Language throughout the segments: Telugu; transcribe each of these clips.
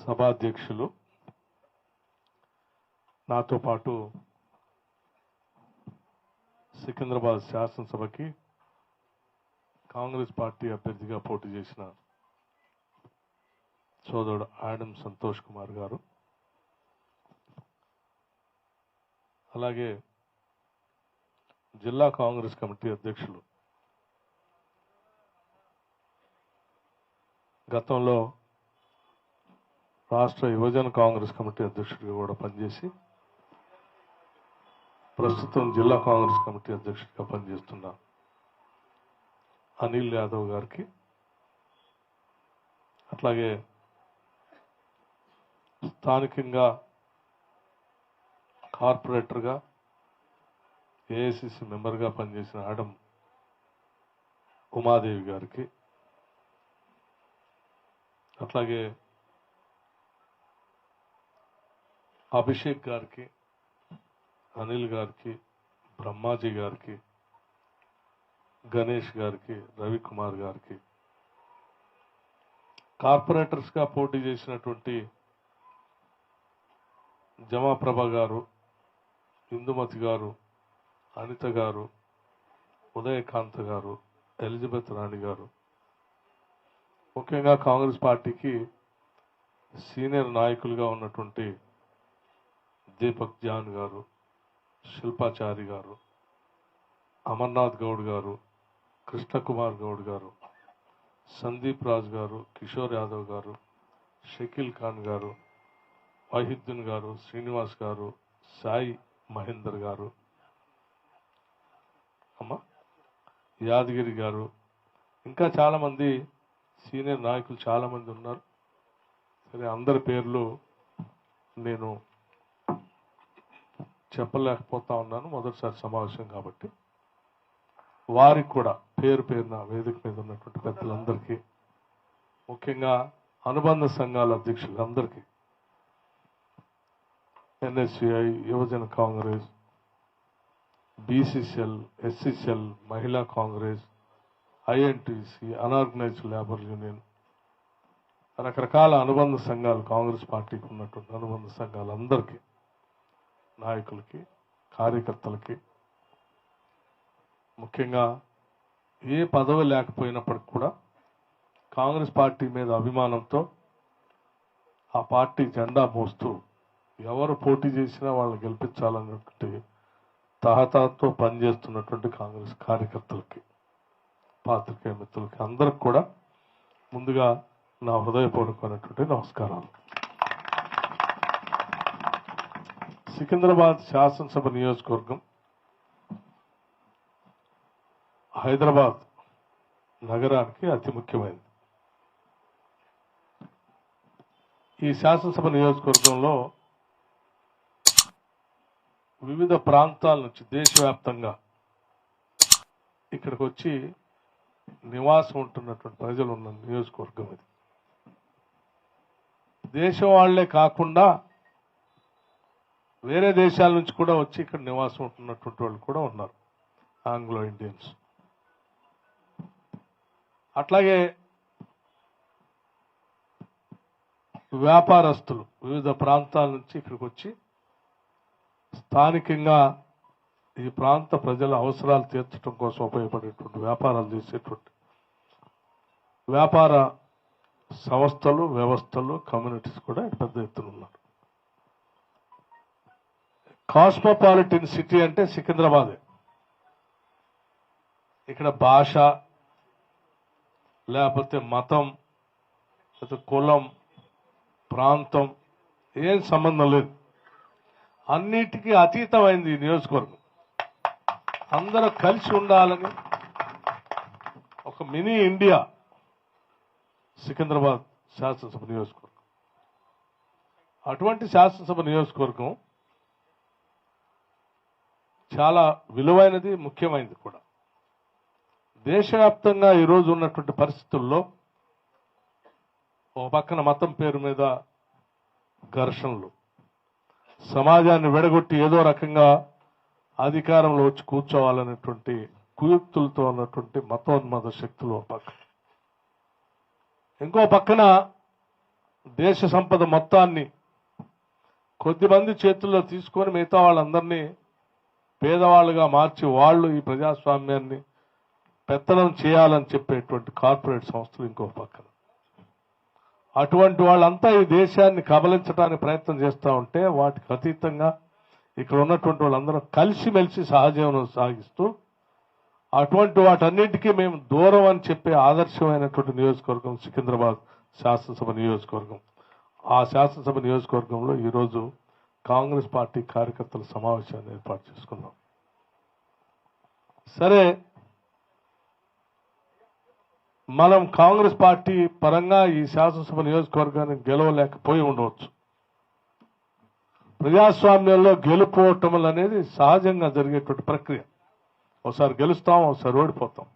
సభాధ్యక్షులు నాతో పాటు సికింద్రాబాద్ శాసనసభకి కాంగ్రెస్ పార్టీ అభ్యర్థిగా పోటీ చేసిన సోదరుడు ఆడం సంతోష్ కుమార్ గారు, అలాగే జిల్లా కాంగ్రెస్ కమిటీ అధ్యక్షులు, గతంలో రాష్ట్ర యువజన కాంగ్రెస్ కమిటీ అధ్యక్షుడిగా కూడా పనిచేసి ప్రస్తుతం జిల్లా కాంగ్రెస్ కమిటీ అధ్యక్షుడిగా పనిచేస్తున్న అనిల్ యాదవ్ గారికి, అట్లాగే స్థానికంగా కార్పొరేటర్గా ఏఐసిసి మెంబర్గా పనిచేసిన ఆడం ఉమాదేవి గారికి, అట్లాగే అభిషేక్ గారికి, అనిల్ గారికి, బ్రహ్మాజీ గారికి, గణేష్ గారికి, రవికుమార్ గారికి, కార్పొరేటర్స్గా పోటీ చేసినటువంటి జమాప్రభ గారు, ఇందుమతి గారు, అనిత గారు, ఉదయకాంత్ గారు, ఎలిజబెత్ రాణి గారు, ముఖ్యంగా కాంగ్రెస్ పార్టీకి సీనియర్ నాయకులుగా ఉన్నటువంటి దీపక్ జాన్ గారు, శిల్పాచారి గారు, అమర్నాథ్ గౌడ్ గారు, కృష్ణకుమార్ గౌడ్ గారు, సందీప్ రాజ్ గారు, కిషోర్ యాదవ్ గారు, షకీల్ ఖాన్ గారు, వాహిద్దీన్ గారు, శ్రీనివాస్ గారు, సాయి మహేందర్ గారు, యాదగిరి గారు, ఇంకా చాలామంది సీనియర్ నాయకులు చాలామంది ఉన్నారు. సరే, అందరి పేర్లు నేను చెప్పలేకపోతా ఉన్నాను, మొదటిసారి సమావేశం కాబట్టి. వారికి కూడా పేరు పేరున వేదిక మీద ఉన్నటువంటి పెద్దలందరికీ, ముఖ్యంగా అనుబంధ సంఘాల అధ్యక్షులందరికీ, ఎన్ఎస్యుఐ, యువజన కాంగ్రెస్, బీసీసీఎల్, ఎస్సీసీఎల్, మహిళా Congress, INTUC, unorganised labour union, రకరకాల అనుబంధ సంఘాలు, కాంగ్రెస్ పార్టీకి ఉన్నటువంటి అనుబంధ సంఘాలందరికీ, నాయకులకి, కార్యకర్తలకి, ముఖ్యంగా ఏ పదవి లేకపోయినప్పటికి కూడా కాంగ్రెస్ పార్టీ మీద అభిమానంతో ఆ పార్టీ జెండా మోస్తూ ఎవరు పోటీ చేసినా వాళ్ళని గెలిపించాలన్నటువంటి తహతతో పనిచేస్తున్నటువంటి కాంగ్రెస్ కార్యకర్తలకి, పాత్రికేయ మిత్రులకి అందరికి కూడా ముందుగా నా హృదయపూర్వకమైనటువంటి నమస్కారాలు. సికింద్రాబాద్ శాసనసభ నియోజకవర్గం హైదరాబాద్ నగరానికి అతి ముఖ్యమైనది. ఈ శాసనసభ నియోజకవర్గంలో వివిధ ప్రాంతాల నుంచి దేశవ్యాప్తంగా ఇక్కడికి వచ్చి నివాసం ఉంటున్నటువంటి ప్రజలు ఉన్న నియోజకవర్గం ఇది. దేశం వాళ్లే కాకుండా వేరే దేశాల నుంచి కూడా వచ్చి ఇక్కడ నివాసం ఉంటున్నటువంటి వాళ్ళు కూడా ఉన్నారు, ఆంగ్లో ఇండియన్స్. అట్లాగే వ్యాపారస్తులు వివిధ ప్రాంతాల నుంచి ఇక్కడికి వచ్చి స్థానికంగా ఈ ప్రాంత ప్రజల అవసరాలు తీర్చడం కోసం ఉపయోగపడేటువంటి వ్యాపారాలు చేసేటువంటి వ్యాపార సంస్థలు, వ్యవస్థలు, కమ్యూనిటీస్ కూడా పెద్ద ఎత్తున ఉన్నారు. కాస్మోపాలిటన్ సిటీ అంటే సికింద్రాబాదే. ఇక్కడ భాష, లేకపోతే మతం, లేకపోతే కులం, ప్రాంతం ఏం సంబంధం లేదు, అన్నిటికీ అతీతమైంది ఈ నియోజకవర్గం. అందరూ కలిసి ఉండాలని ఒక మినీ ఇండియా సికింద్రాబాద్ శాసనసభ నియోజకవర్గం. అటువంటి శాసనసభ నియోజకవర్గం చాలా విలువైనది, ముఖ్యమైనది కూడా. దేశవ్యాప్తంగా ఈరోజు ఉన్నటువంటి పరిస్థితుల్లో ఒక పక్కన మతం పేరు మీద ఘర్షణలు, సమాజాన్ని విడగొట్టి ఏదో రకంగా అధికారంలో వచ్చి కూర్చోవాలనేటువంటి కుయుక్తులతో ఉన్నటువంటి మతోన్మాద శక్తులు ఒక పక్కన, ఇంకో పక్కన దేశ సంపద మొత్తాన్ని కొద్దిమంది చేతుల్లో తీసుకొని మిగతా వాళ్ళందరినీ పేదవాళ్ళుగా మార్చి వాళ్ళు ఈ ప్రజాస్వామ్యాన్ని పెత్తనం చేయాలని చెప్పేటువంటి కార్పొరేట్ సంస్థలు ఇంకో పక్కన. అటువంటి వాళ్ళంతా ఈ దేశాన్ని కబలించడానికి ప్రయత్నం చేస్తూ ఉంటే వాటికి అతీతంగా ఇక్కడ ఉన్నటువంటి వాళ్ళందరూ కలిసిమెలిసి సహజీవనం సాగిస్తూ అటువంటి వాటన్నింటికీ మేము దూరం అని చెప్పే ఆదర్శమైనటువంటి నియోజకవర్గం సికింద్రాబాద్ శాసనసభ నియోజకవర్గం. ఆ శాసనసభ నియోజకవర్గంలో ఈరోజు కాంగ్రెస్ పార్టీ కార్యకర్తల సమావేశాన్ని ఏర్పాటు చేసుకున్నాం. సరే, మనం కాంగ్రెస్ పార్టీ పరంగా ఈ శాసనసభ నియోజకవర్గాన్ని గెలవలేకపోయి ఉండవచ్చు. ప్రజాస్వామ్యంలో గెలుపోవటములు అనేది సహజంగా జరిగేటువంటి ప్రక్రియ. ఒకసారి గెలుస్తాం, ఒకసారి ఓడిపోతాం.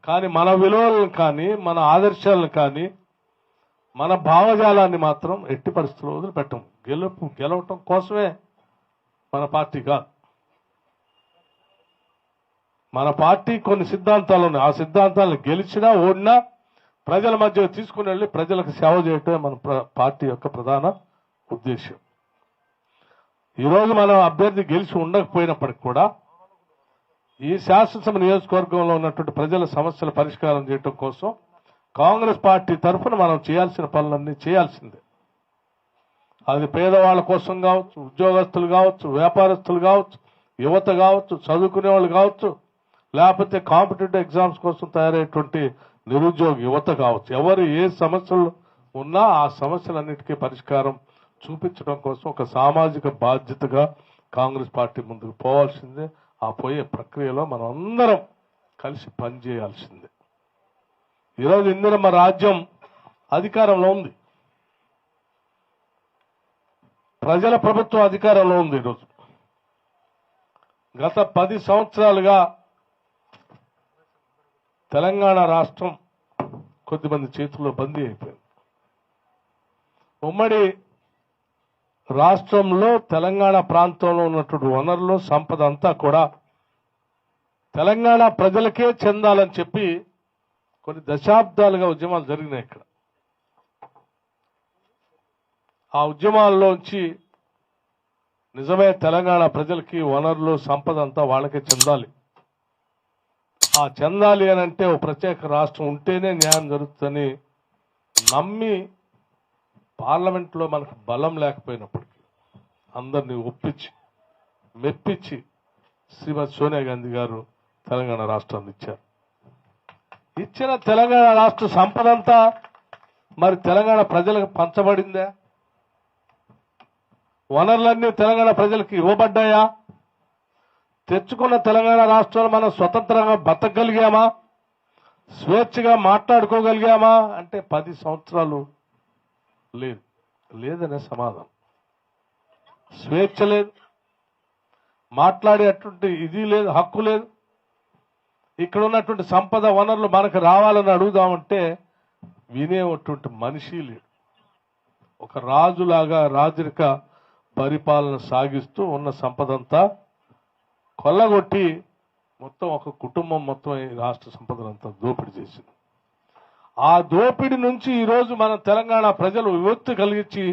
కానీ మన విలువలను కానీ మన ఆదర్శాలను కానీ మన భావజాలాన్ని మాత్రం ఎట్టి పరిస్థితుల్లో వదిలిపెట్టం. గెలవటం కోసమే మన పార్టీ కాదు. మన పార్టీ కొన్ని సిద్ధాంతాలు ఉన్నాయి. ఆ సిద్ధాంతాలను గెలిచినా ఓడినా ప్రజల మధ్య తీసుకుని వెళ్ళి ప్రజలకు సేవ చేయటమే మన పార్టీ యొక్క ప్రధాన ఉద్దేశం. ఈరోజు మనం అభ్యర్థి గెలిచి ఉండకపోయినప్పటికి కూడా ఈ శాసనసభ నియోజకవర్గంలో ఉన్నటువంటి ప్రజల సమస్యల పరిష్కారం చేయడం కోసం కాంగ్రెస్ పార్టీ తరఫున మనం చేయాల్సిన పనులన్నీ చేయాల్సిందే. అది పేదవాళ్ళ కోసం కావచ్చు, ఉద్యోగస్తులు కావచ్చు, వ్యాపారస్తులు కావచ్చు, యువత కావచ్చు, చదువుకునే వాళ్ళు కావచ్చు, లేకపోతే కాంపిటేటివ్ ఎగ్జామ్స్ కోసం తయారయ్యేటువంటి నిరుద్యోగ యువత కావచ్చు. ఎవరు ఏ సమస్యలు ఉన్నా ఆ సమస్యలన్నిటికీ పరిష్కారం చూపించడం కోసం ఒక సామాజిక బాధ్యతగా కాంగ్రెస్ పార్టీ ముందుకు పోవాల్సిందే. ఆ పోయే ప్రక్రియలో మనం అందరం కలిసి పనిచేయాల్సిందే. ఈరోజు ఇందిరమ్మ రాజ్యం అధికారంలో ఉంది, ప్రజల ప్రభుత్వం అధికారంలో ఉంది. ఈరోజు గత 10 సంవత్సరాలుగా తెలంగాణ రాష్ట్రం కొద్దిమంది చేతుల్లో బందీ అయిపోయింది. ఉమ్మడి రాష్ట్రంలో తెలంగాణ ప్రాంతంలో ఉన్నటువంటి వనరులు సంపద అంతా కూడా తెలంగాణ ప్రజలకే చెందాలని చెప్పి కొన్ని దశాబ్దాలుగా ఉద్యమాలు జరిగినాయి. ఇక్కడ ఆ ఉద్యమాల్లోంచి నిజమే తెలంగాణ ప్రజలకి వనరులు సంపద అంతా వాళ్ళకే చెందాలి. ఆ చెందాలి అని అంటే ఒక ప్రత్యేక రాష్ట్రం ఉంటేనే న్యాయం జరుగుతుందని నమ్మి పార్లమెంట్లో మనకు బలం లేకపోయినప్పటికీ అందరినీ ఒప్పించి మెప్పించి శ్రీమతి సోనియా గాంధీ గారు తెలంగాణ రాష్ట్రాన్ని ఇచ్చారు. ఇచ్చిన తెలంగాణ రాష్ట్ర సంపదంతా మరి తెలంగాణ ప్రజలకు పంచబడిందా? వనరులన్నీ తెలంగాణ ప్రజలకు ఇవ్వబడ్డాయా? తెచ్చుకున్న తెలంగాణ రాష్ట్రంలో మనం స్వతంత్రంగా బతకగలిగామా? స్వేచ్ఛగా మాట్లాడుకోగలిగామా అంటే 10 సంవత్సరాలు లేదనే సమాధానం. స్వేచ్ఛ లేదు, మాట్లాడేటువంటి ఇది లేదు, హక్కు లేదు. ఇక్కడ ఉన్నటువంటి సంపద వనరులు మనకు రావాలని అడుగుదామంటే వినేటువంటి మనిషి లేడు. ఒక రాజులాగా రాజరిక పరిపాలన సాగిస్తూ ఉన్న సంపదంతా కొల్లగొట్టి మొత్తం ఒక కుటుంబం మొత్తం ఈ రాష్ట్ర సంపదనంతా దోపిడీ చేసింది. ఆ దోపిడీ నుంచి ఈరోజు మన తెలంగాణ ప్రజలు విముక్తి కలిగించి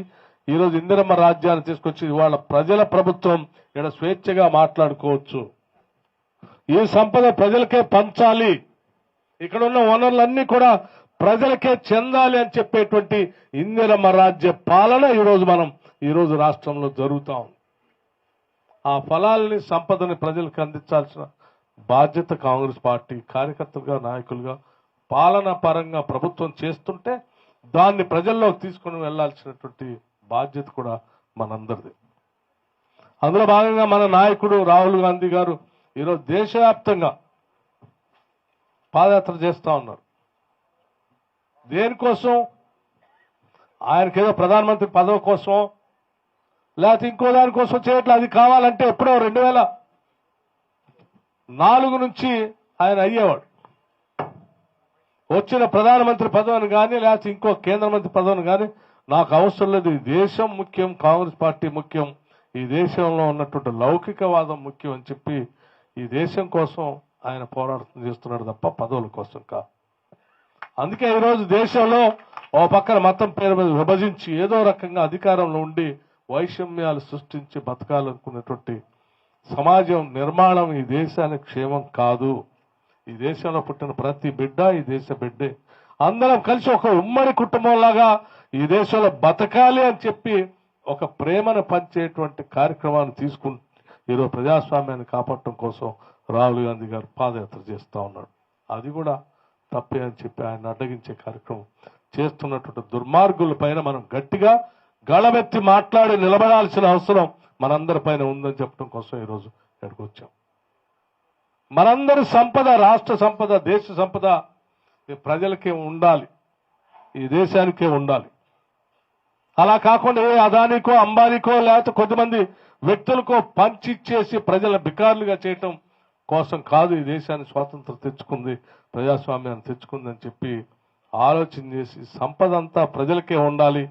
ఈరోజు ఇందిరమ్మ రాజ్యాన్ని తీసుకొచ్చి ఇవాళ ప్రజల ప్రభుత్వం ఇక్కడ స్వేచ్ఛగా మాట్లాడుకోవచ్చు. ఈ సంపద ప్రజలకే పంచాలి, ఇక్కడ ఉన్న వనరులన్నీ కూడా ప్రజలకే చెందాలి అని చెప్పేటువంటి ఇందిరమ్మ రాజ్య పాలన ఈరోజు రాష్ట్రంలో జరుగుతా ఉంది. ఆ ఫలాల్ని సంపదని ప్రజలకు అందించాల్సిన బాధ్యత కాంగ్రెస్ పార్టీ కార్యకర్తలుగా నాయకులుగా పాలన పరంగా ప్రభుత్వం చేస్తుంటే దాన్ని ప్రజల్లోకి తీసుకుని వెళ్లాల్సినటువంటి బాధ్యత కూడా మనందరిది. అందులో భాగంగా మన నాయకుడు రాహుల్ గాంధీ గారు ఈరోజు దేశవ్యాప్తంగా పాదయాత్ర చేస్తా ఉన్నారు. దేనికోసం? ఆయనకేదో ప్రధానమంత్రి పదవి కోసం లేకపోతే ఇంకో దానికోసం చేయట్లేదు. అది కావాలంటే ఎప్పుడో 2004 నుంచి ఆయన అయ్యేవాడు. వచ్చిన ప్రధానమంత్రి పదవిని కానీ లేకపోతే ఇంకో కేంద్ర మంత్రి పదవిని కానీ నాకు అవసరం లేదు. ఈ దేశం ముఖ్యం, కాంగ్రెస్ పార్టీ ముఖ్యం, ఈ దేశంలో ఉన్నటువంటి లౌకికవాదం ముఖ్యం అని చెప్పి ఈ దేశం కోసం ఆయన పోరాటం చేస్తున్నాడు తప్ప పదవుల కోసం కాదు. అందుకే ఈరోజు దేశంలో ఓ పక్కన మతం పేరు మీద విభజించి ఏదో రకంగా అధికారంలో ఉండి వైషమ్యాలు సృష్టించి బతకాలనుకున్నటువంటి సమాజం నిర్మాణం ఈ దేశానికి క్షేమం కాదు. ఈ దేశంలో పుట్టిన ప్రతి బిడ్డ ఈ దేశ బిడ్డే. అందరం కలిసి ఒక ఉమ్మడి కుటుంబంలాగా ఈ దేశంలో బతకాలి అని చెప్పి ఒక ప్రేమను పంచేటువంటి కార్యక్రమాన్ని తీసుకుంటూ ఈరోజు ప్రజాస్వామ్యాన్ని కాపాడటం కోసం రాహుల్ గాంధీ గారు పాదయాత్ర చేస్తూ ఉన్నాడు. అది కూడా తప్పే అని చెప్పి ఆయన అడ్డగించే కార్యక్రమం చేస్తున్నటువంటి దుర్మార్గుల పైన మనం గట్టిగా గళమెత్తి మాట్లాడి నిలబడాల్సిన అవసరం మనందరి పైన ఉందని చెప్పడం కోసం ఈరోజు ఇక్కడికి వచ్చాం. మనందరి సంపద, రాష్ట్ర సంపద, దేశ సంపద ప్రజలకే ఉండాలి, ఈ దేశానికే ఉండాలి. అలా కాకుండా ఏ అదానికో అంబానీకో లేకపోతే కొద్దిమంది వ్యక్తులకో పంచిచ్చేసి ప్రజల బికారులుగా చేయటం కోసం కాదు ఈ దేశాన్ని స్వాతంత్రం తెచ్చుకుంది, ప్రజాస్వామ్యాన్ని తెచ్చుకుంది అని చెప్పి ఆలోచన చేసి సంపద అంతా ప్రజలకే ఉండాలి,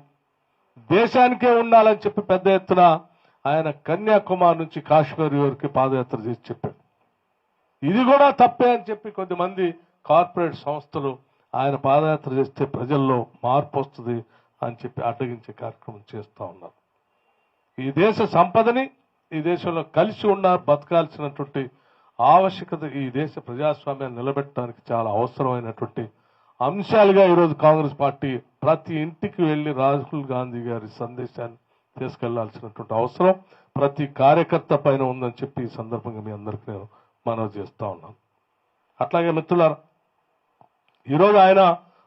దేశానికే ఉండాలని చెప్పి పెద్ద ఎత్తున ఆయన కన్యాకుమారి నుంచి కాశ్మీర్ వరకు పాదయాత్ర చేసి చెప్పాడు. ఇది కూడా తప్పే అని చెప్పి కొద్దిమంది కార్పొరేట్ సంస్థలు ఆయన పాదయాత్ర చేస్తే ప్రజల్లో మార్పు వస్తుంది అని చెప్పి అడ్డగించే కార్యక్రమం చేస్తూ ఉన్నారు. ఈ దేశ సంపదని ఈ దేశంలో కలిసి బతకాల్సినటువంటి ఆవశ్యకత ఈ దేశ ప్రజాస్వామ్యాన్ని నిలబెట్టడానికి చాలా అవసరమైనటువంటి అంశాలుగా ఈరోజు కాంగ్రెస్ పార్టీ ప్రతి ఇంటికి వెళ్లి రాహుల్ గాంధీ గారి సందేశాన్ని తీసుకెళ్లాల్సినటువంటి అవసరం ప్రతి కార్యకర్త పైన ఉందని చెప్పి ఈ సందర్భంగా మీ అందరికీ నేను మనవి చేస్తా ఉన్నాను. అట్లాగే మిత్రులారా, ఈరోజు ఆయన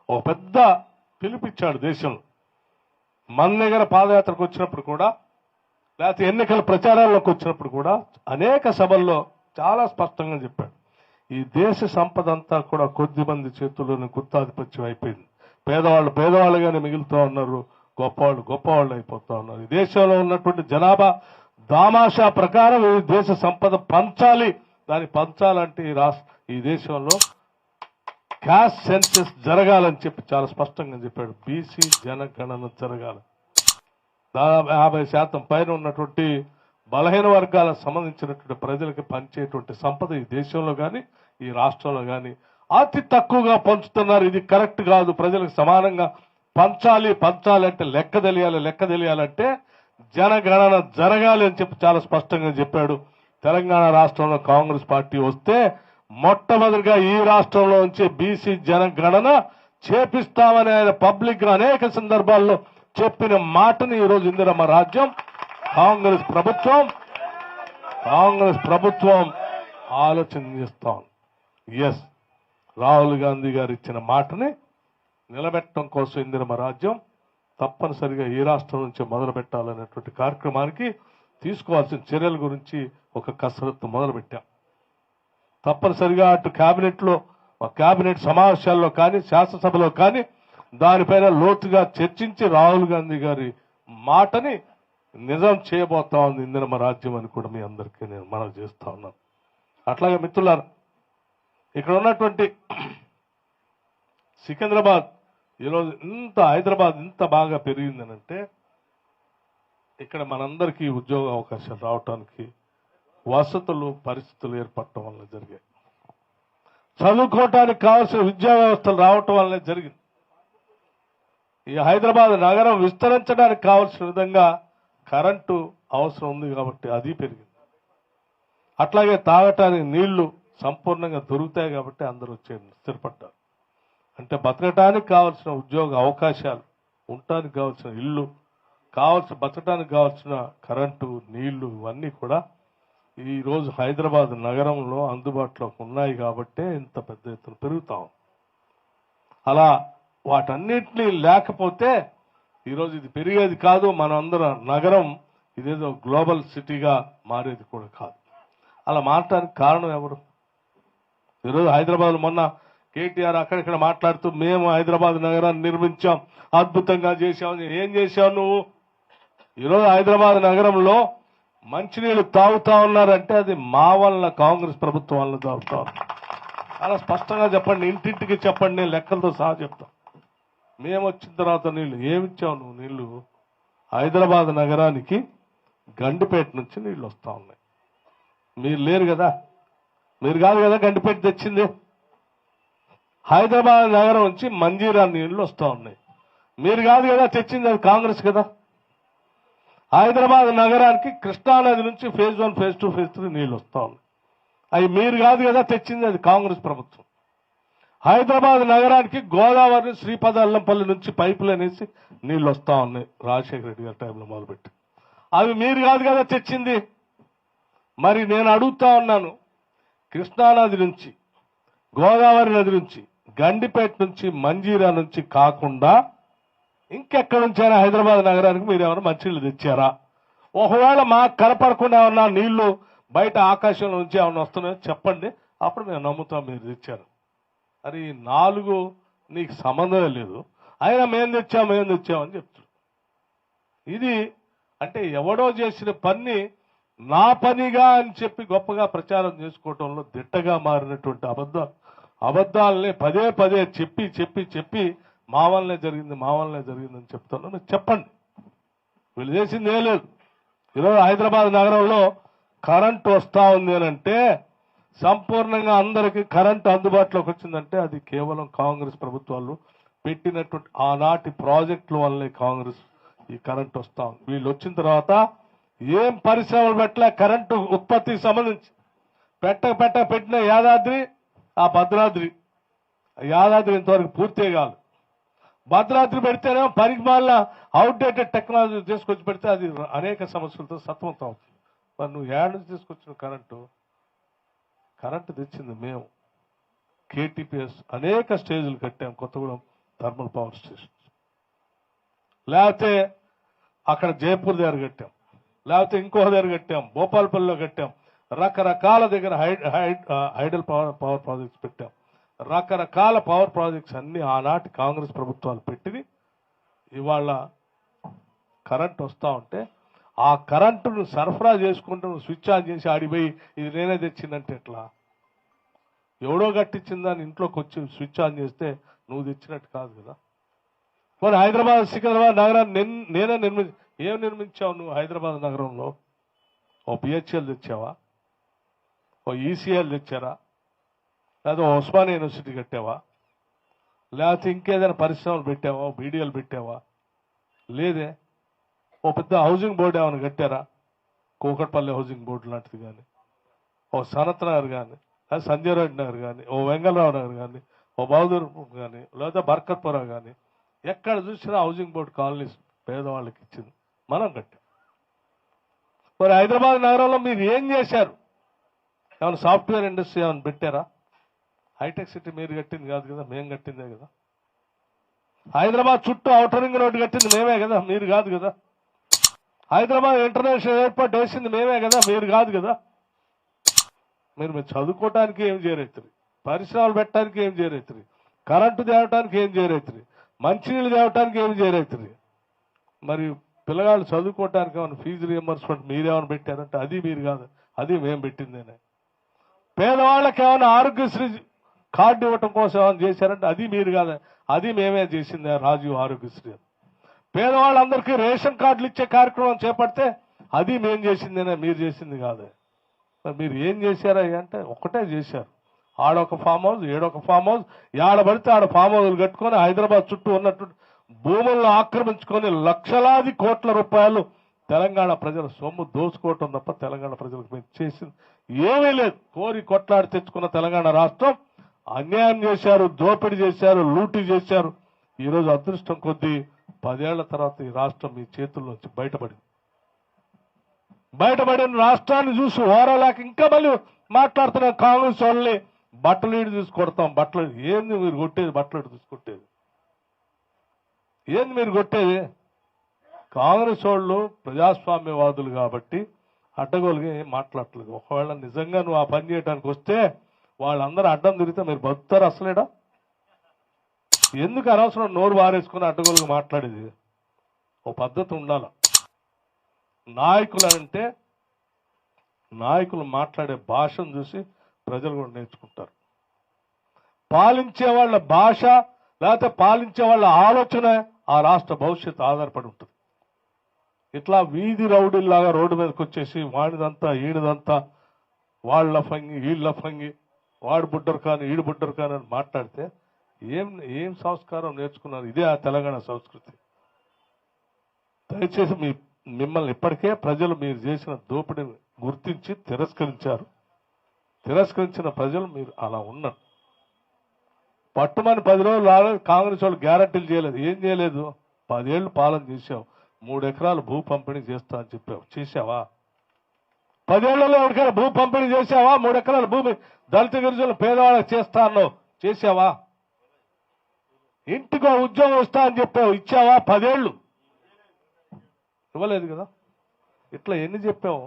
ఒక పెద్ద పిలుపిచ్చాడు దేశంలో. మన దగ్గర పాదయాత్రకు వచ్చినప్పుడు కూడా లేకపోతే ఎన్నికల ప్రచారాల్లోకి వచ్చినప్పుడు కూడా అనేక సభల్లో చాలా స్పష్టంగా చెప్పాడు, ఈ దేశ సంపద అంతా కూడా కొద్ది మంది చేతుల్లోనే గుత్తాధిపత్యం అయిపోయింది. పేదవాళ్ళు పేదవాళ్ళుగానే మిగులుతూ ఉన్నారు, గొప్పవాళ్ళు గొప్పవాళ్ళు అయిపోతా ఉన్నారు. ఈ దేశంలో ఉన్నటువంటి జనాభా దామాషా ప్రకారం ఈ దేశ సంపద పంచాలి. దాన్ని పంచాలంటే ఈ దేశంలో క్యాస్ట్ సెన్సెస్ జరగాలని చెప్పి చాలా స్పష్టంగా చెప్పాడు. బీసీ జనగణన జరగాలి. దాదాపు 50% పైన ఉన్నటువంటి బలహీన వర్గాలకు సంబంధించినటువంటి ప్రజలకు పంచేటువంటి సంపద ఈ దేశంలో కానీ ఈ రాష్ట్రంలో కానీ అతి తక్కువగా పంచుతున్నారు. ఇది కరెక్ట్ కాదు. ప్రజలకు సమానంగా పంచాలి అంటే లెక్క తెలియాలంటే జనగణన జరగాలి అని చెప్పి చాలా స్పష్టంగా చెప్పాడు. తెలంగాణ రాష్ట్రంలో కాంగ్రెస్ పార్టీ వస్తే మొట్టమొదటిగా ఈ రాష్ట్రంలో నుంచి బీసీ జనగణన చేపిస్తామని ఆయన పబ్లిక్ గా అనేక సందర్భాల్లో చెప్పిన మాటని ఈరోజు ఇందిరమ్మ రాజ్యం కాంగ్రెస్ ప్రభుత్వం ఆలోచన చేస్తాం. ఎస్, రాహుల్ గాంధీ గారు ఇచ్చిన మాటని నిలబెట్టడం కోసం ఇందిరమ్మ రాజ్యం తప్పనిసరిగా ఈ రాష్ట్రం నుంచి మొదలు పెట్టాలనేటువంటి కార్యక్రమానికి తీసుకోవాల్సిన చర్యల గురించి ఒక కసరత్తు మొదలుపెట్టాం. తప్పనిసరిగా అటు కేబినెట్ సమావేశాల్లో కానీ శాసనసభలో కానీ దానిపైన లోతుగా చర్చించి రాహుల్ గాంధీ గారి మాటని నిజం చేయబోతా ఉంది ఇందిరమ్మ రాజ్యం అని కూడా మీ అందరికీ నేను మనవి చేస్తా ఉన్నాను. అట్లాగే మిత్రులారా, ఇక్కడ ఉన్నటువంటి సికింద్రాబాద్ ఈరోజు హైదరాబాద్ ఇంత బాగా పెరిగిందనంటే ఇక్కడ మనందరికీ ఉద్యోగ అవకాశాలు రావటానికి వసతులు పరిస్థితులు ఏర్పడటం వల్ల జరిగాయి. చదువుకోవటానికి కావాల్సిన విద్యా వ్యవస్థలు రావటం వల్లనే జరిగింది. ఈ హైదరాబాద్ నగరం విస్తరించడానికి కావాల్సిన విధంగా కరెంటు అవసరం ఉంది కాబట్టి అది పెరిగింది. అట్లాగే తాగటానికి నీళ్లు సంపూర్ణంగా దొరుకుతాయి కాబట్టి అందరూ స్థిరపడ్డారు. అంటే బతకటానికి కావాల్సిన ఉద్యోగ అవకాశాలు, ఉండటానికి కావాల్సిన ఇల్లు, బతకటానికి కావాల్సిన కరెంటు, నీళ్లు ఇవన్నీ కూడా ఈ రోజు హైదరాబాద్ నగరంలో అందుబాటులోకి ఉన్నాయి కాబట్టే ఇంత పెద్ద ఎత్తున పెరుగుతాం. అలా వాటన్నిటినీ లేకపోతే ఈరోజు ఇది పెరిగేది కాదు. మనందరం నగరం ఇదేదో గ్లోబల్ సిటీగా మారేది కూడా కాదు. అలా మారటానికి కారణం ఎవరు? ఈరోజు హైదరాబాద్ మొన్న కేటీఆర్ అక్కడిక్కడ మాట్లాడుతూ మేము హైదరాబాద్ నగరాన్ని నిర్మించాం, అద్భుతంగా చేశాం. ఏం చేశావు నువ్వు? ఈరోజు హైదరాబాద్ నగరంలో మంచినీళ్ళు తాగుతా ఉన్నారంటే అది మా వల్ల, కాంగ్రెస్ ప్రభుత్వం వల్ల తాగుతా ఉన్నారు. అలా స్పష్టంగా చెప్పండి, ఇంటింటికి చెప్పండి, నేను లెక్కలతో సహా చెప్తాను. మేము వచ్చిన తర్వాత నీళ్లు ఏమిచ్చావు నువ్వు? నీళ్లు హైదరాబాద్ నగరానికి గండిపేట నుంచి నీళ్లు వస్తా ఉన్నాయి. మీరు లేరు కదా, మీరు కాదు కదా గండిపేట తెచ్చింది. హైదరాబాద్ నగరం నుంచి మంజీరా నీళ్లు వస్తూ ఉన్నాయి. మీరు కాదు కదా తెచ్చింది, అది కాంగ్రెస్ కదా. హైదరాబాద్ నగరానికి కృష్ణానది నుంచి ఫేజ్ 1, ఫేజ్ 2, ఫేజ్ 3 నీళ్లు వస్తూ ఉన్నాయి. అవి మీరు కాదు కదా తెచ్చింది, అది కాంగ్రెస్ ప్రభుత్వం. హైదరాబాద్ నగరానికి గోదావరి శ్రీపద అల్లంపల్లి నుంచి పైపులు అనేసి నీళ్లు వస్తూ ఉన్నాయి, రాజశేఖర రెడ్డి గారి టైంలో మొదలుపెట్టి. అవి మీరు కాదు కదా తెచ్చింది. మరి నేను అడుగుతా ఉన్నాను, కృష్ణానది నుంచి, గోదావరి నది నుంచి, గండిపేట నుంచి, మంజీరా నుంచి కాకుండా ఇంకెక్కడి నుంచైనా హైదరాబాద్ నగరానికి మీరు ఏమైనా మంచినీళ్ళు తెచ్చారా? ఒకవేళ మాకు కనపడకుండా ఏమన్నా నీళ్లు బయట ఆకాశంలో నుంచి ఏమన్నా వస్తున్నాయో చెప్పండి, అప్పుడు మేము నమ్ముతాం మీరు తెచ్చారు. మరి 4 నీకు సంబంధమే లేదు, అయినా మేము తెచ్చామని చెప్తున్నాం. ఇది అంటే ఎవడో చేసిన పని నా పనిగా అని చెప్పి గొప్పగా ప్రచారం చేసుకోవటంలో దిట్టగా మారినటువంటి అబద్ధాలనే పదే పదే చెప్పి మా వల్లనే జరిగిందని చెప్తున్నాను. చెప్పండి, వీళ్ళు చేసింది ఏం లేదు. ఈరోజు హైదరాబాద్ నగరంలో కరెంటు వస్తా ఉంది అని అంటే, సంపూర్ణంగా అందరికీ కరెంటు అందుబాటులోకి వచ్చిందంటే అది కేవలం కాంగ్రెస్ ప్రభుత్వాలు పెట్టినటువంటి ఆనాటి ప్రాజెక్టుల వల్లే కాంగ్రెస్ ఈ కరెంటు వస్తా ఉంది. వీళ్ళు వచ్చిన తర్వాత ఏం పరిశ్రమలు పెట్టలే. కరెంటు ఉత్పత్తికి సంబంధించి పెట్టిన యాదాద్రి, ఆ భద్రాద్రి, యాదాద్రి ఇంతవరకు పూర్తే కాదు. భద్రాద్రి పెడితేనేమో పనికి మాల అవుట్డేటెడ్ టెక్నాలజీ తీసుకొచ్చి పెడితే అది అనేక సమస్యలతో సతమతం అవుతుంది. మరి నువ్వు ఏడు నుంచి తీసుకొచ్చిన కరెంటు తెచ్చింది మేము. కేటీపీఎస్ అనేక స్టేజ్లు కట్టాం, కొత్తగూడెం థర్మల్ పవర్ స్టేషన్, లేకపోతే అక్కడ జైపూర్ దగ్గర కట్టాం, లేకపోతే ఇంకో దగ్గర కట్టాం, భోపాల్పల్లిలో కట్టాం, రకరకాల దగ్గర హైడల్ పవర్ ప్రాజెక్ట్స్ పెట్టాం. రకరకాల పవర్ ప్రాజెక్ట్స్ అన్ని ఆనాటి కాంగ్రెస్ ప్రభుత్వాలు పెట్టి ఇవాళ కరెంట్ వస్తా ఉంటే ఆ కరెంటును సరఫరా చేసుకుంటూ నువ్వు స్విచ్ ఆన్ చేసి ఆడిపోయి ఇది నేనే తెచ్చిందంటే ఎట్లా? ఎవడో కట్టించిందని ఇంట్లోకి వచ్చి స్విచ్ ఆన్ చేస్తే నువ్వు తెచ్చినట్టు కాదు కదా. మరి హైదరాబాద్ సికింద్రాబాద్ నగరాన్ని నేనే ఏం నిర్మించావు నువ్వు? హైదరాబాద్ నగరంలో ఓ బిహెచ్ఎల్ తెచ్చావా? ఓ ఈసీఎల్ తెచ్చారా? లేదా ఉస్మానియా యూనివర్సిటీ కట్టావా? లేకపోతే ఇంకేదైనా పరిశ్రమలు పెట్టావా? బీడీఎల్ పెట్టావా? లేదే. ఓ పెద్ద హౌసింగ్ బోర్డు ఏమైనా కట్టారా? కూకట్పల్లి హౌసింగ్ బోర్డు లాంటిది కానీ, ఓ సనత్ నగర్ కానీ, లేదా సంజయ్ రెడ్డి నగర్ కానీ, ఓ వెంగళరావు నగర్ కానీ, ఓ బహదూర్ కానీ, లేదా బర్కత్పురా కానీ, ఎక్కడ చూసినా హౌసింగ్ బోర్డు కాలనీస్ పేదవాళ్ళకి ఇచ్చింది మనం కట్టాం. మరి హైదరాబాద్ నగరంలో మీరు ఏం చేశారు? ఏమైనా సాఫ్ట్వేర్ ఇండస్ట్రీ ఏమైనా పెట్టారా? హైటెక్ సిటీ మీరు కట్టింది కాదు కదా, మేము కట్టిందే కదా. హైదరాబాద్ చుట్టూ ఔటర్ రింగ్ రోడ్డు కట్టింది మేమే కదా, మీరు కాదు కదా. హైదరాబాద్ ఇంటర్నేషనల్ ఎయిర్పోర్ట్ వేసింది మేమే కదా, మీరు కాదు కదా. మీరు చదువుకోవటానికి ఏం చేయరైతుంది, పరిశ్రమలు పెట్టడానికి ఏం చేయరైతుంది, కరెంటు తేవటానికి ఏం చేయరైతుంది, మంచినీళ్ళు తేవటానికి ఏం చేయరైతుంది. మరి పిల్లగాళ్ళు చదువుకోవటానికి ఏమైనా ఫీజు రియంబర్స్మెంట్ మీరేమైనా పెట్టారంటే అది మీరు కాదు, అది మేము పెట్టిందేనే. పేదవాళ్ళకి ఏమైనా ఆరోగ్యశ్రీ కార్డు ఇవ్వటం కోసం ఏమైనా చేశారంటే అది మీరు కాదు, అది మేమే చేసిందే రాజీవ్ ఆరోగ్యశ్రీ. పేదవాళ్ళందరికీ రేషన్ కార్డులు ఇచ్చే కార్యక్రమం చేపడితే అది మేము చేసిందేనే, మీరు చేసింది కాదే. మరి మీరు ఏం చేశారా అంటే ఒక్కటే చేశారు. ఆడొక ఫామ్ హౌస్, ఏడొక ఫామ్ హౌస్, ఆడబడితే ఆడ ఫామ్ హౌస్లు కట్టుకొని హైదరాబాద్ చుట్టూ ఉన్నటువంటి భూములను ఆక్రమించుకొని లక్షలాది కోట్ల రూపాయలు తెలంగాణ ప్రజల సొమ్ము దోచుకోవటం తప్ప తెలంగాణ ప్రజలకు మేము చేసింది ఏమీ లేదు. కోరి కొట్లాడి తెచ్చుకున్న తెలంగాణ రాష్ట్రం అన్యాయం చేశారు, దోపిడీ చేశారు, లూటీ చేశారు. ఈరోజు అదృష్టం కొద్దీ 10 ఏళ్ల తర్వాత ఈ రాష్ట్రం మీ చేతుల్లోంచి బయటపడిన రాష్ట్రాన్ని చూసి ఓరలేక ఇంకా మళ్ళీ మాట్లాడుతున్న కాంగ్రెస్ వాళ్ళని బట్టలు ఇటు తీసుకొడతాం. బట్టలు ఏంది మీరు కొట్టేది? బట్టలు ఇటు తీసుకొట్టేది ఏంది మీరు కొట్టేది? కాంగ్రెస్ వాళ్ళు ప్రజాస్వామ్యవాదులు కాబట్టి అడ్డగోలుగా ఏం మాట్లాడలేదు. ఒకవేళ నిజంగా నువ్వు ఆ పని చేయడానికి వస్తే వాళ్ళందరూ అడ్డం తిరిగితే మీరు బతుకుతారు అసలేడా? ఎందుకు అనవసరం నోరు వారేసుకుని అడ్డగోలుగా మాట్లాడేది? ఓ పద్ధతి ఉండాల. నాయకులు మాట్లాడే భాషను చూసి ప్రజలు కూడా నేర్చుకుంటారు. పాలించే వాళ్ళ భాష లేకపోతే పాలించే వాళ్ళ ఆలోచన ఆ రాష్ట్ర భవిష్యత్తు ఆధారపడి ఉంటుంది. ఇట్లా వీధి రౌడీల్లాగా రోడ్డు మీదకి వచ్చేసి వాడిదంతా ఈడిదంతా, వాళ్ళ ఫంగి వీళ్ళ ఫంగి, వాడు బుడ్డరు కానీ ఈడు బుడ్డరు కానీ అని మాట్లాడితే ఏం ఏం సంస్కారం నేర్చుకున్నారు? ఇదే ఆ తెలంగాణ సంస్కృతి. దయచేసి మిమ్మల్ని ఇప్పటికే ప్రజలు మీరు చేసిన దోపిడీని గుర్తించి తిరస్కరించారు. తిరస్కరించిన ప్రజలు మీరు అలా ఉన్నారు. పట్టుమని 10 రోజులు రాలేదు. కాంగ్రెస్ వాళ్ళు గ్యారంటీలు చేయలేదు. ఏం చేయలేదు? 10 ఏళ్లు పాలన చేశావు. 3 ఎకరాలు భూ పంపిణీ చేస్తా అని చెప్పావు. చేశావా? 10 ఏళ్లలో ఎవరికైనా భూ పంపిణీ చేశావా? 3 ఎకరాల భూమి దళిత గిరిజనులు పేదవాళ్ళకి చేస్తా అన్నావు. చేశావా? ఇంటికో ఉద్యోగం ఇస్తా అని చెప్పావు. ఇచ్చావా? 10 ఏళ్ళు ఇవ్వలేదు కదా. ఇట్లా ఎన్ని చెప్పావు?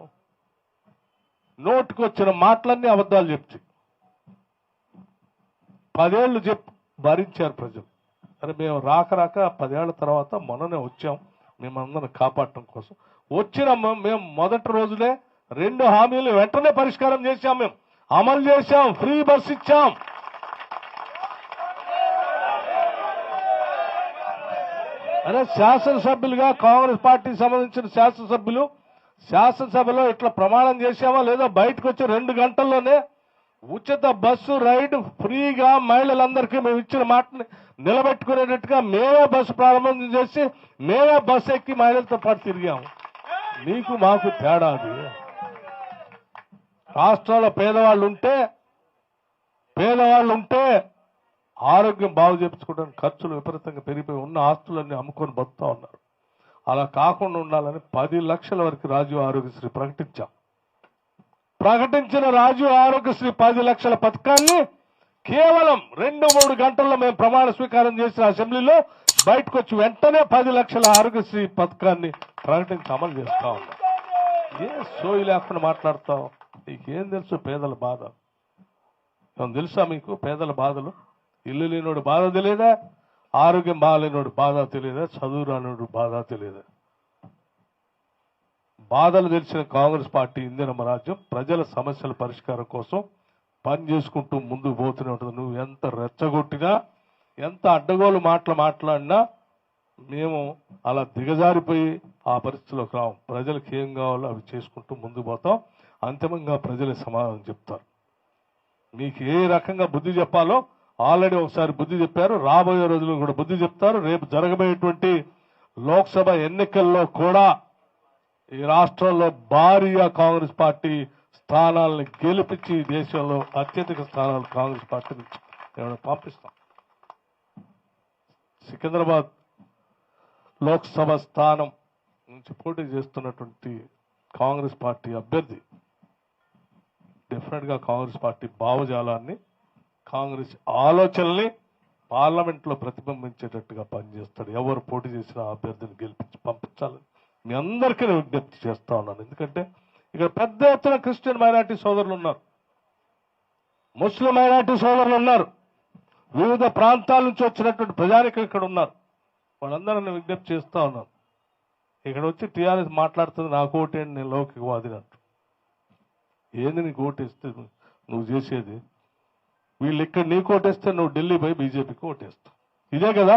నోటుకు వచ్చిన మాటలన్నీ అబద్ధాలు చెప్తే 10 ఏళ్ళు భరించారు ప్రజలు. అరే మేము రాక 10 ఏళ్ల తర్వాత మొన్ననే వచ్చాం మేమందరం కాపాడటం కోసం. వచ్చిన మేము మొదటి రోజులే 2 హామీలు వెంటనే పరిష్కారం చేశాం. మేము అమలు చేశాం. ఫ్రీ బస్ ఇచ్చాం. అరే శాసనసభ్యులుగా కాంగ్రెస్ పార్టీకి సంబంధించిన శాసనసభ్యులు శాసనసభలో ఇట్లా ప్రమాణం చేశావా లేదా? బయటకు వచ్చి 2 గంటల్లోనే ఉచిత బస్సు రైడ్ ఫ్రీగా మహిళలందరికీ మేము ఇచ్చిన మాటని నిలబెట్టుకునేటట్టుగా మేమే బస్సు ప్రారంభం చేసి మేమే బస్సు ఎక్కి మహిళలతో పాటు తిరిగాము. మీకు మాకు తేడా అది. రాష్ట్రంలో పేదవాళ్ళు ఉంటే ఆరోగ్యం బాగు చేయించుకోవడానికి ఖర్చులు విపరీతంగా పెరిగిపోయి ఉన్న ఆస్తులన్నీ అమ్ముకొని బతుకుతా ఉన్నారు. అలా కాకుండా ఉండాలని 10 లక్షల వరకు రాజీవ్ ఆరోగ్యశ్రీ ప్రకటించాం. ప్రకటించిన రాజీవ్ ఆరోగ్యశ్రీ 10 లక్షల పథకాన్ని కేవలం 2-3 గంటల్లో మేము ప్రమాణ స్వీకారం చేసిన అసెంబ్లీలో బయటకు వచ్చి వెంటనే 10 లక్షల ఆరోగ్యశ్రీ పథకాన్ని ప్రకటించి అమలు చేస్తా ఉన్నాం. ఏ సోయి లేకుండా మాట్లాడతావు? నీకేం తెలుసు పేదల బాధ? తెలుసా మీకు పేదల బాధలు? ఇల్లు లేనోడు బాధ తెలియదా? ఆరోగ్యం బాగాలేనోడు బాధ తెలియదా? చదువు రానోడు బాధ తెలియదా? బాధలు తెలిసిన కాంగ్రెస్ పార్టీ ఇందిరమ్మ రాజ్యం ప్రజల సమస్యల పరిష్కారం కోసం పని చేసుకుంటూ ముందుకు పోతూనే ఉంటుంది. నువ్వు ఎంత రెచ్చగొట్టినా ఎంత అడ్డగోలు మాట్లాడినా మేము అలా దిగజారిపోయి ఆ పరిస్థితిలోకి రావు. ప్రజలకు ఏం కావాలో అవి చేసుకుంటూ ముందుకు పోతాం. అంతిమంగా ప్రజలే సమాధానం చెప్తారు. మీకు ఏ రకంగా బుద్ధి చెప్పాలో ఆల్రెడీ ఒకసారి బుద్ధి చెప్పారు. రాబోయే రోజుల్లో కూడా బుద్ధి చెప్తారు. రేపు జరగబోయేటువంటి లోక్సభ ఎన్నికల్లో కూడా ఈ రాష్ట్రంలో భారీగా కాంగ్రెస్ పార్టీ స్థానాలను గెలిపించి దేశంలో అత్యధిక స్థానాలు కాంగ్రెస్ పార్టీ నుంచి పంపిస్తాం. సికింద్రాబాద్ లోక్సభ స్థానం నుంచి పోటీ చేస్తున్నటువంటి కాంగ్రెస్ పార్టీ అభ్యర్థి డెఫినెట్ గా కాంగ్రెస్ పార్టీ భావజాలాన్ని కాంగ్రెస్ ఆలోచనల్ని పార్లమెంట్ లో ప్రతిబింబించేటట్టుగా పనిచేస్తాడు. ఎవరు పోటీ చేసిన అభ్యర్థిని గెలిపించి పంపించాలని మీ అందరికీ విజ్ఞప్తి చేస్తా ఉన్నాను. ఎందుకంటే ఇక్కడ పెద్ద ఎత్తున క్రిస్టియన్ మైనారిటీ సోదరులు ఉన్నారు, ముస్లిం మైనారిటీ సోదరులు ఉన్నారు, వివిధ ప్రాంతాల నుంచి వచ్చినటువంటి ప్రజానికం ఇక్కడ ఉన్నారు. వాళ్ళందరూ నేను విజ్ఞప్తి చేస్తా ఉన్నాను. ఇక్కడ వచ్చి టీఆర్ఎస్ మాట్లాడుతుంది నాకు ఓటేంటి నేను లౌకికవాదినట్టు. ఏంది నీకు ఓటేస్తే నువ్వు చేసేది? వీళ్ళు ఇక్కడ నీకు ఓటేస్తే నువ్వు ఢిల్లీ పోయి బీజేపీకి ఓటేస్తావు. ఇదే కదా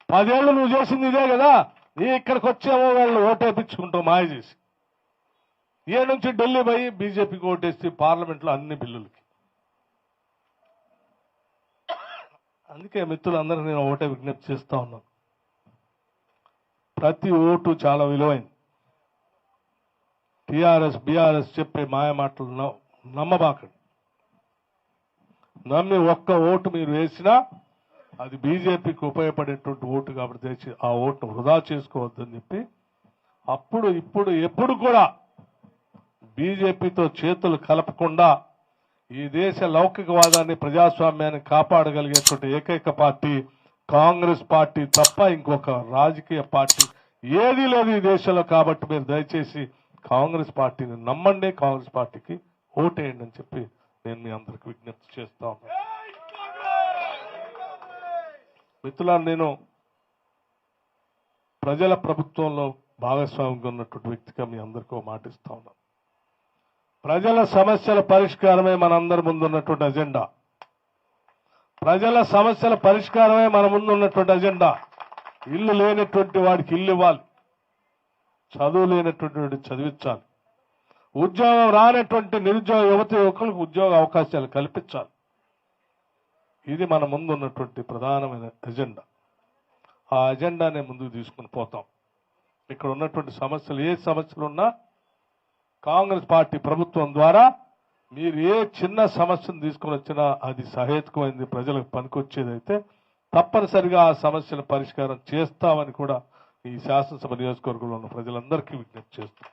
10 ఏళ్ళు నువ్వు చేసింది ఇదే కదా. నీ ఇక్కడికి వచ్చేమో వాళ్ళు ఓటేపించుకుంటావు మాయ చేసి. ఏ నుంచి ఢిల్లీ పోయి బీజేపీకి ఓటేస్తే పార్లమెంట్లో అన్ని బిల్లులకి. అందుకే మిత్రులందరూ నేను ఓటే విజ్ఞప్తి చేస్తా ఉన్నాను. ప్రతి ఓటు చాలా విలువైంది. టీఆర్ఎస్ బీఆర్ఎస్ చెప్పే మాయ మాటలు నమ్మబాకండి. నమ్మి ఒక్క ఓటు మీరు వేసినా అది బీజేపీకి ఉపయోగపడేటువంటి ఓటు కాబట్టి తెచ్చి ఆ ఓటును వృధా చేసుకోవద్దని చెప్పి అప్పుడు ఇప్పుడు ఎప్పుడు కూడా బీజేపీతో చేతులు కలపకుండా ఈ దేశ లౌకికవాదాన్ని ప్రజాస్వామ్యాన్ని కాపాడగలిగేటువంటి ఏకైక పార్టీ కాంగ్రెస్ పార్టీ తప్ప ఇంకొక రాజకీయ పార్టీ ఏదీ లేదు ఈ దేశంలో. కాబట్టి మీరు దయచేసి కాంగ్రెస్ పార్టీని నమ్మండి, కాంగ్రెస్ పార్టీకి ఓటేయండి అని చెప్పి నేను మీ అందరికి విజ్ఞప్తి చేస్తా ఉన్నాను. మిత్రులారా, నేను ప్రజల ప్రభుత్వంలో భాగస్వామ్యంగా ఉన్నటువంటి వ్యక్తిగా మీ అందరికీ మాటిస్తా ఉన్నాను. ప్రజల సమస్యల పరిష్కారమే మనందరి ముందు ఉన్నటువంటి అజెండా. ప్రజల సమస్యల పరిష్కారమే మన ముందు ఉన్నటువంటి అజెండా. ఇల్లు లేనటువంటి వాడికి ఇల్లు ఇవ్వాలి, చదువు లేనటువంటి వాడికి చదివించాలి, ఉద్యోగం రానటువంటి నిరుద్యోగ యువత యువకులకు ఉద్యోగ అవకాశాలు కల్పించాలి. ఇది మన ముందు ఉన్నటువంటి ప్రధానమైన ఎజెండా. ఆ ఎజెండానే ముందుకు తీసుకుని పోతాం. ఇక్కడ ఉన్నటువంటి సమస్యలు, ఏ సమస్యలు ఉన్నా కాంగ్రెస్ పార్టీ ప్రభుత్వం ద్వారా మీరు ఏ చిన్న సమస్యను తీసుకొని వచ్చినా అది సహేతుకమైంది, ప్రజలకు పనికొచ్చేదైతే తప్పనిసరిగా ఆ సమస్యల పరిష్కారం చేస్తామని కూడా ఈ శాసనసభ నియోజకవర్గంలో ఉన్న ప్రజలందరికీ విజ్ఞప్తి చేస్తాం.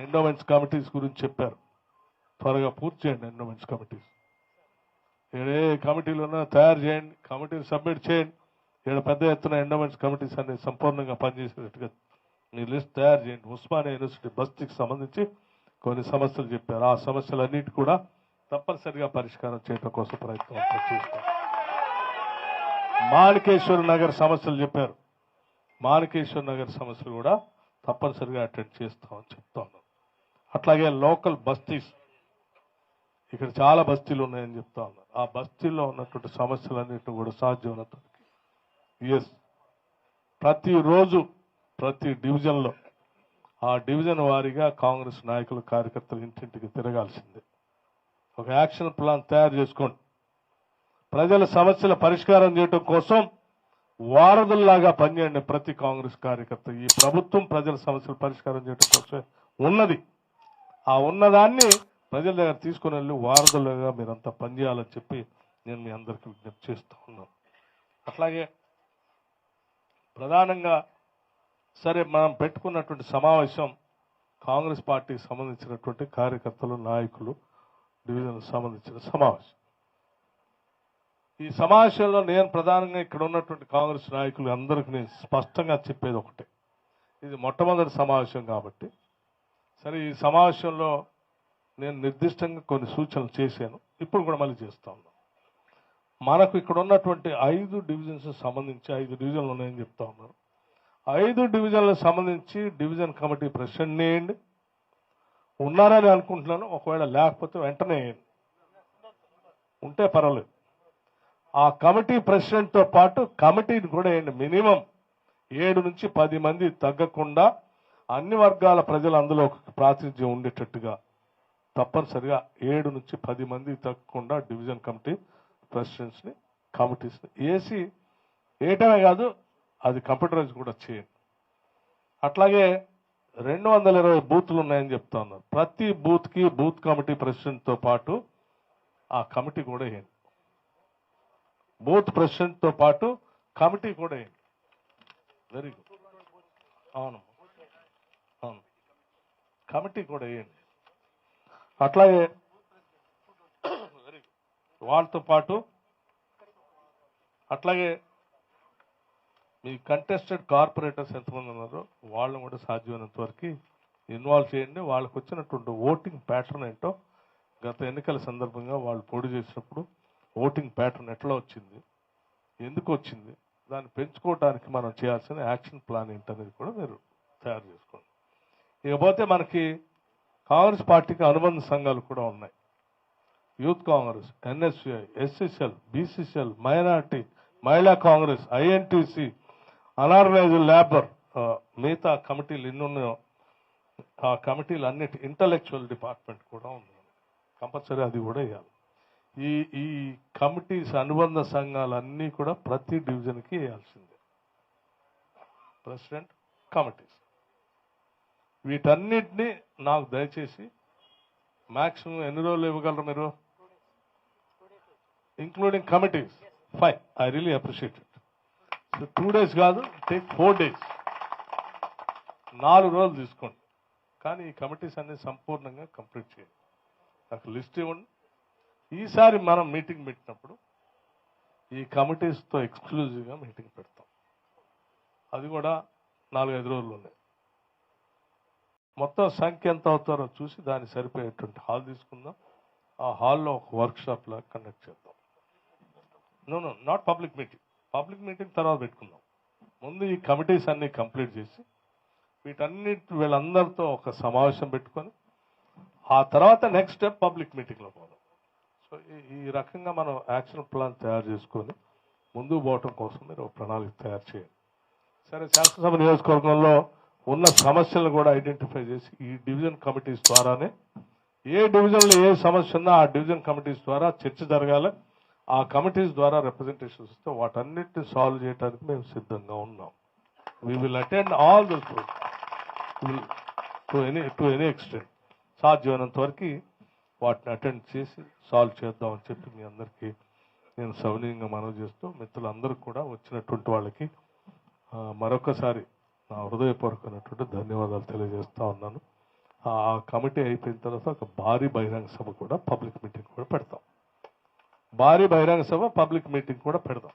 ఎండోమెంట్స్ కమిటీస్ గురించి చెప్పారు. త్వరగా పూర్తి చేయండి ఎండోమెంట్స్ కమిటీస్. ఏ కమిటీలు ఉన్నా తయారు చేయండి, కమిటీని సబ్మిట్ చేయండి. ఇక్కడ పెద్ద ఎత్తున ఎండోమెంట్స్ కమిటీస్ అనేది సంపూర్ణంగా పనిచేసేటట్టుగా మీ లిస్ట్ తయారు చేయండి. ఉస్మానియా యూనివర్సిటీ బస్తీకి సంబంధించి కొన్ని సమస్యలు చెప్పారు. ఆ సమస్యలన్నిటి కూడా తప్పనిసరిగా పరిష్కారం చేయడం కోసం ప్రయత్నం చేస్తాం. మాణికేశ్వర నగర్ సమస్యలు చెప్పారు. మాణికేశ్వర నగర్ సమస్యలు కూడా తప్పనిసరిగా అటెండ్ చేస్తామని చెప్తా ఉన్నాం. అట్లాగే లోకల్ బస్తీస్, ఇక్కడ చాలా బస్తీలు ఉన్నాయని చెప్తా ఉన్నారు. ఆ బస్తీల్లో ఉన్నటువంటి సమస్యలన్నింటినీ కూడా సాధ్యమైనంత ప్రతిరోజు ప్రతి డివిజన్లో ఆ డివిజన్ వారీగా కాంగ్రెస్ నాయకులు, కార్యకర్తలు ఇంటింటికి తిరగాల్సిందే. ఒక యాక్షన్ ప్లాన్ తయారు చేసుకోండి. ప్రజల సమస్యల పరిష్కారం చేయడం కోసం వారధుల్లాగా పనిచేయండి ప్రతి కాంగ్రెస్ కార్యకర్త. ఈ ప్రభుత్వం ప్రజల సమస్యల పరిష్కారం చేయడం కోసం ఉన్నది. ఆ ఉన్నదాన్ని ప్రజల దగ్గర తీసుకుని వెళ్ళి వారధులుగా మీరంతా పనిచేయాలని చెప్పి నేను మీ అందరికీ విజ్ఞప్తి చేస్తూ ఉన్నాను. అట్లాగే ప్రధానంగా సరే మనం పెట్టుకున్నటువంటి సమావేశం కాంగ్రెస్ పార్టీకి సంబంధించినటువంటి కార్యకర్తలు, నాయకులు, డివిజన్కు సంబంధించిన సమావేశం. ఈ సమావేశంలో నేను ప్రధానంగా ఇక్కడ ఉన్నటువంటి కాంగ్రెస్ నాయకులు అందరికీ నేను స్పష్టంగా చెప్పేది ఒకటే, ఇది మొట్టమొదటి సమావేశం కాబట్టి సరే ఈ సమావేశంలో నేను నిర్దిష్టంగా కొన్ని సూచనలు చేశాను, ఇప్పుడు కూడా మళ్ళీ చేస్తా ఉన్నాను. మనకు ఇక్కడ ఉన్నటువంటి 5 డివిజన్స్ సంబంధించి 5 డివిజన్లు ఉన్నాయని చెప్తా ఉన్నారు. 5 డివిజన్లకు సంబంధించి డివిజన్ కమిటీ ప్రెసిడెంట్ వేయండి. ఉన్నారని అనుకుంటున్నాను, ఒకవేళ లేకపోతే వెంటనే వేయండి, ఉంటే పర్వాలేదు. ఆ కమిటీ ప్రెసిడెంట్తో పాటు కమిటీని కూడా వేయండి. మినిమం 7 నుంచి 10 మంది తగ్గకుండా అన్ని వర్గాల ప్రజలు అందులో ప్రాతినిధ్యం ఉండేటట్టుగా తప్పనిసరిగా 7 నుంచి 10 మంది తగ్గకుండా డివిజన్ కమిటీ ప్రెసిడెంట్స్ని, కమిటీస్ని వేసి వేయటమే కాదు, అది కంప్యూటరైజ్ కూడా చేయండి. అట్లాగే 220 బూత్లు ఉన్నాయని చెప్తా ఉన్నారు. ప్రతి బూత్కి బూత్ కమిటీ ప్రెసిడెంట్తో పాటు ఆ కమిటీ కూడా వేయండి. బూత్ ప్రెసిడెంట్తో పాటు కమిటీ కూడా వేయండి. Very good. అవును అవును, కమిటీ కూడా వేయండి. అట్లాగే వాళ్ళతో పాటు అట్లాగే మీ కంటెస్టెడ్ కార్పొరేటర్స్ ఎంతమంది ఉన్నారో వాళ్ళని కూడా సాధ్యమైనంత వరకు ఇన్వాల్వ్ చేయండి. వాళ్ళకు వచ్చినటువంటి ఓటింగ్ ప్యాటర్న్ ఏంటో, గత ఎన్నికల సందర్భంగా వాళ్ళు పోటీ చేసినప్పుడు ఓటింగ్ ప్యాటర్న్ ఎట్లా వచ్చింది, ఎందుకు వచ్చింది, దాన్ని పెంచుకోవడానికి మనం చేయాల్సిన యాక్షన్ ప్లాన్ ఏంటనేది కూడా మీరు తయారు చేసుకోండి. ఇకపోతే మనకి కాంగ్రెస్ పార్టీకి అనుబంధ సంఘాలు కూడా ఉన్నాయి. Youth Congress, NSUI, SCCL, BCCL, minority, మహిళా కాంగ్రెస్, ఐఎన్టీసీ, అనార్గనైజ్డ్ లేబర్, మిగతా కమిటీలు ఎన్ని ఉన్నాయో ఆ కమిటీలు అన్నిటి, ఇంటలెక్చువల్ డిపార్ట్మెంట్ కూడా ఉంది, కంపల్సరీ అది కూడా వేయాలి. ఈ కమిటీస్, అనుబంధ సంఘాలన్నీ కూడా ప్రతి డివిజన్కి వేయాల్సిందే. ప్రెసిడెంట్, కమిటీస్, వీటన్నిటినీ నాకు దయచేసి మ్యాక్సిమం ఎన్ని రోజులు ఇవ్వగలరు మీరు, including committees? Fine, I really appreciate it. So 2 days కాదు, టేక్ 4 days, 4 రోజులు తీసుకోండి. కానీ ఈ కమిటీస్ అన్ని సంపూర్ణంగా కంప్లీట్ చేయండి. నాకు లిస్ట్ ఇవ్వండి. ఈసారి మనం మీటింగ్ పెట్టినప్పుడు ఈ కమిటీస్తో ఎక్స్క్లూజివ్గా మీటింగ్ పెడతాం. అది కూడా 4-5 రోజులు ఉన్నాయి. మొత్తం సంఖ్య ఎంత అవుతారో చూసి దానికి సరిపోయేటువంటి హాల్ తీసుకుందాం. ఆ హాల్లో ఒక వర్క్షాప్ లాగా కండక్ట్ చేద్దాం. No not public meeting. Public meeting తర్వాత పెట్టుకుందాం. ముందు ఈ కమిటీస్ అన్ని కంప్లీట్ చేసి వీళ్ళందరితో ఒక సమావేశం పెట్టుకొని ఆ తర్వాత నెక్స్ట్ స్టెప్ పబ్లిక్ మీటింగ్లో పోదాం. సో ఈ రకంగా మనం యాక్షన్ ప్లాన్ తయారు చేసుకొని ముందుకు పోవటం కోసం మీరు ఒక ప్రణాళిక తయారు చేయండి. సరే, శాసనసభ నియోజకవర్గంలో ఉన్న సమస్యలను కూడా ఐడెంటిఫై చేసి ఈ డివిజన్ కమిటీస్ ద్వారానే ఏ డివిజన్లో ఏ సమస్య ఉన్నా ఆ డివిజన్ కమిటీస్ ద్వారా చర్చ జరగాలి. ఆ కమిటీస్ ద్వారా రిప్రజెంటేషన్స్ వస్తే వాటన్నిటిని సాల్వ్ చేయడానికి మేము సిద్ధంగా ఉన్నాం. We will attend all those to any extent. సాధ్యమైనంత వరకు వాటిని అటెండ్ చేసి సాల్వ్ చేద్దామని చెప్పి మీ అందరికీ నేను సవినీయంగా మనవి చేస్తూ, మిత్రులందరికీ కూడా వచ్చినటువంటి వాళ్ళకి మరొకసారి నా హృదయపూర్వకమైనటువంటి ధన్యవాదాలు తెలియజేస్తా ఉన్నాను. ఆ కమిటీ అయిపోయిన తర్వాత ఒక భారీ బహిరంగ సభ కూడా పబ్లిక్ మీటింగ్ కూడా పెడతాం. భారీ బహిరంగ సభ పబ్లిక్ మీటింగ్ కూడా పెడతాం.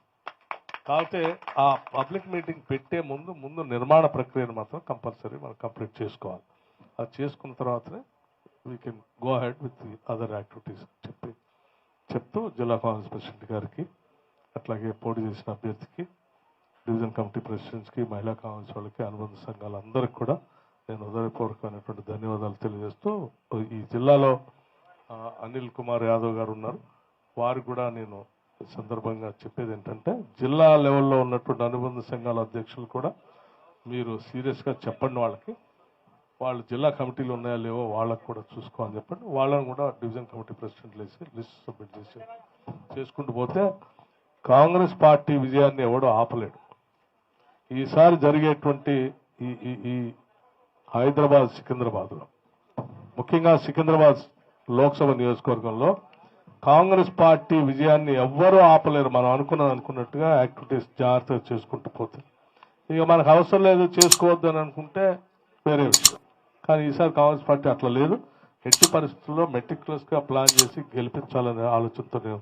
కాకపోతే ఆ పబ్లిక్ మీటింగ్ పెట్టే ముందు నిర్మాణ ప్రక్రియను మాత్రం కంపల్సరీ మనం కంప్లీట్ చేసుకోవాలి. అది చేసుకున్న తర్వాతనే we can go ahead with the other activities చెప్తూ జిల్లా కాంగ్రెస్ ప్రెసిడెంట్ గారికి, అట్లాగే పోటీ చేసిన అభ్యర్థికి, డివిజన్ కమిటీ ప్రెసిడెంట్స్కి, మహిళా కాంగ్రెస్ వాళ్ళకి, అనుబంధ సంఘాలందరికీ కూడా నేను హృదయపూర్వకమైనటువంటి ధన్యవాదాలు తెలియజేస్తూ, ఈ జిల్లాలో అనిల్ కుమార్ యాదవ్ గారు ఉన్నారు. వారు కూడా నేను ఈ సందర్భంగా చెప్పేది ఏంటంటే, జిల్లా లెవెల్లో ఉన్నటువంటి అనుబంధ సంఘాల అధ్యక్షులు కూడా మీరు సీరియస్గా చెప్పండి, వాళ్ళు జిల్లా కమిటీలు ఉన్నాయో లేవో వాళ్ళకు కూడా చూసుకోవాలని చెప్పండి. వాళ్ళని కూడా డివిజన్ కమిటీ ప్రెసిడెంట్లు వేసి లిస్ట్ సబ్మిట్ చేసుకుంటూ పోతే కాంగ్రెస్ పార్టీ విజయాన్ని ఎవడో ఆపలేడు. ఈసారి జరిగేటువంటి ఈ హైదరాబాద్ సికింద్రాబాద్లో, ముఖ్యంగా సికింద్రాబాద్ లోక్సభ నియోజకవర్గంలో కాంగ్రెస్ పార్టీ విజయాన్ని ఎవ్వరూ ఆపలేరు. మనం అనుకున్నట్టుగా యాక్టివిటీస్ జాగ్రత్తగా చేసుకుంటూ పోతే, ఇక మనకు అవసరం లేదు చేసుకోవద్దు అని అనుకుంటే వేరే విషయం. కానీ ఈసారి కాంగ్రెస్ పార్టీ అట్లా లేదు. ఎట్టి పరిస్థితుల్లో మెటిక్యులస్గా ప్లాన్ చేసి గెలిపించాలనే ఆలోచనతో నేను